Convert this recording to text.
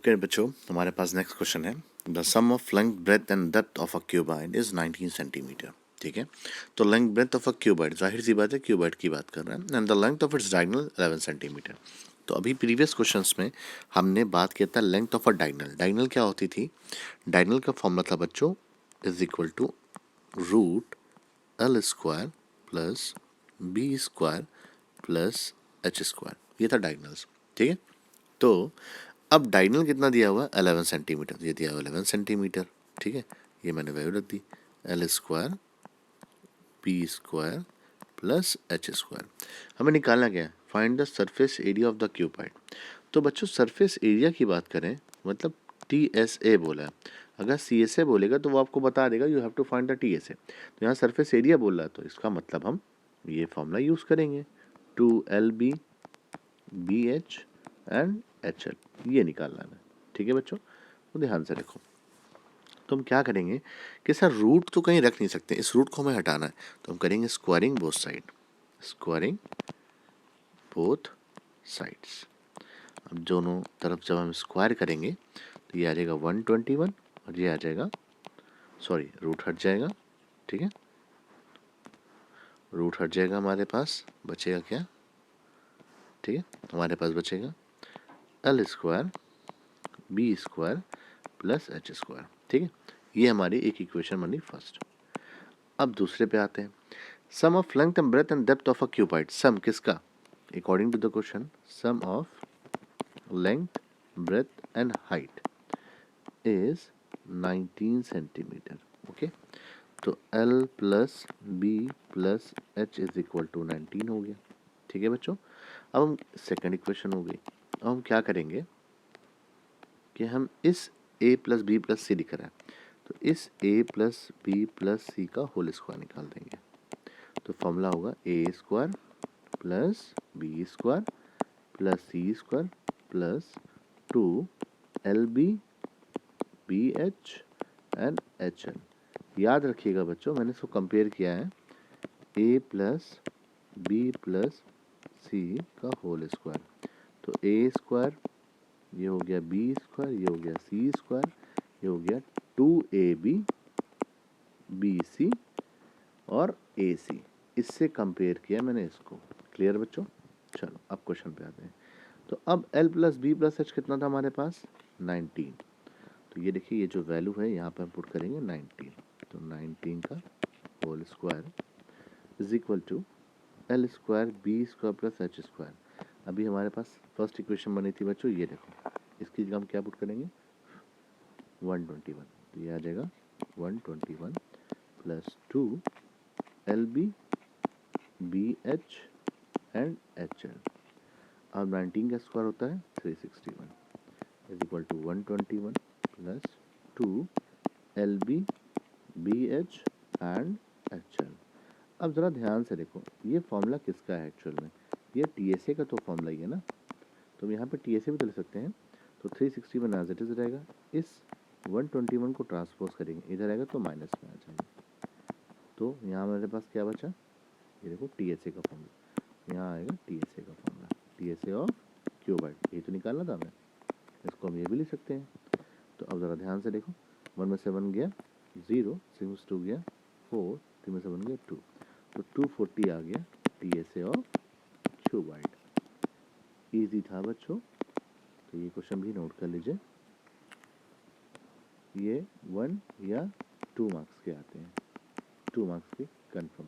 Okay बच्चों, हमारे पास नेक्स्ट क्वेश्चन है। The sum of length breadth and depth of a cuboid is 19 centimetre. ठीक है, तो length breadth of a cuboid, जाहिर सी बात है क्यूबॉइड की बात कर रहे हैं, and the length of its diagonal 11 centimetre. तो अभी प्रीवियस क्वेश्चंस में हमने बात किया था length of a diagonal. Diagonal क्या होती थी? डायगोनल का फॉर्मूला था बच्चों, is equal to root L square plus B square plus H square. ये था डायगोनल्स। ठीक है, तो अब डायगोनल कितना दिया हुआ है? 11 सेंटीमीटर। ये दिया हुआ 11 सेंटीमीटर। ठीक है, ये मैंने वैल्यू रख दी, l square p square plus H square. हमें निकालना क्या है? Find the surface area of the cuboid. तो बच्चों सरफेस एरिया की बात करें, मतलब टी एस ए बोला है। अगर सी एस ए बोलेगा तो वो आपको बता देगा you have to find the T S A. तो यहाँ सरफेस एरिया बोल रहा है, तो इसका मतलब हम ये फॉर्मूला यूज़ करेंगे, 2LB BH एंड HL, ये निकालना है। ठीक है बच्चों, तो ध्यान से देखो। तो हम क्या करेंगे कि सर रूट तो कहीं रख नहीं सकते, इस रूट को हमें हटाना है, तो हम करेंगे squaring both side, squaring both sides. अब दोनों तरफ जब हम स्क्वायर करेंगे तो ये आ जाएगा 121 और ये आ जाएगा, सॉरी रूट हट जाएगा। ठीक है, रूट हट जाएगा, हमारे पास बचेगा क्या? ठीक है, हमारे पास बचेगा L square B square plus H square. ठीक है, ये हमारी एक इक्वेशन बनी फर्स्ट। अब दूसरे पे आते हैं। Sum of length and breadth and depth of a cuboid. Sum किसका? According to the question, sum of length breadth and height is 19 centimetre. Okay, तो L plus B plus h is equal to 19 हो गया। ठीक है बच्चों, अब हम second equation हो गई। अब हम क्या करेंगे कि हम इस a plus B plus c लिख रहे हैं, तो इस a plus B plus c का होल स्क्वायर निकाल देंगे। तो फॉर्मूला होगा a square plus B square plus c square plus 2LB BH and HL। याद रखिएगा बच्चों, मैंने इसको कंपेयर किया है a plus B plus c का होल स्क्वायर। तो ए स्क्वायर, ये हो गया बी स्क्वायर, ये हो गया सी स्क्वायर, ये हो गया 2AB BC और AC। इससे कंपेयर किया मैंने इसको। क्लियर बच्चों? चलो अब क्वेश्चन पे आते हैं। तो अब L plus B plus H कितना था हमारे पास? 19। तो ये देखिए, ये जो वैल्यू है यहाँ पे हम पुट करेंगे 19। तो 19 का whole square is equal to L square B square plus H square. अभी हमारे पास फर्स्ट इक्वेशन बनी थी बच्चों, ये देखो, इसकी जगह हम क्या पुट करेंगे? 121। तो ये आ जाएगा 121 plus 2LB BH and HL। अब 19 का स्क्वायर होता है 361 is equal to 121 plus 2LB BH and HL। अब ज़रा ध्यान से देखो, ये फॉर्मूला किसका है एक्चुअल में? ये TSA का तो फॉर्मूला ही है ना, तो हम यहाँ पे TSA भी तो ले सकते हैं। तो 361 एज इट इज रहेगा, इस 121 को ट्रांसपोज करेंगे, इधर आएगा तो माइनस में आ जाएगा। तो यहाँ हमारे पास क्या बचा? ये देखो TSA का फॉर्मूला, यहाँ आएगा TSA का फॉर्मूला, TSA ऑफ क्यूबॉइड, ये तो निकालना था हमें। इसको हम ये भी लिख सकते हैं। तो अब ज़रा ध्यान से देखो, 1 में से 1 गया 0, 6 में से 2 गया 4, 3 में से 1 गया 2, तो 240 आ गया TSA ऑफ क्यूबॉइड। ईजी था बच्चों, तो ये क्वेश्चन भी नोट कर लीजिए। ये 1 या 2 मार्क्स के आते हैं, 2 मार्क्स के कन्फर्म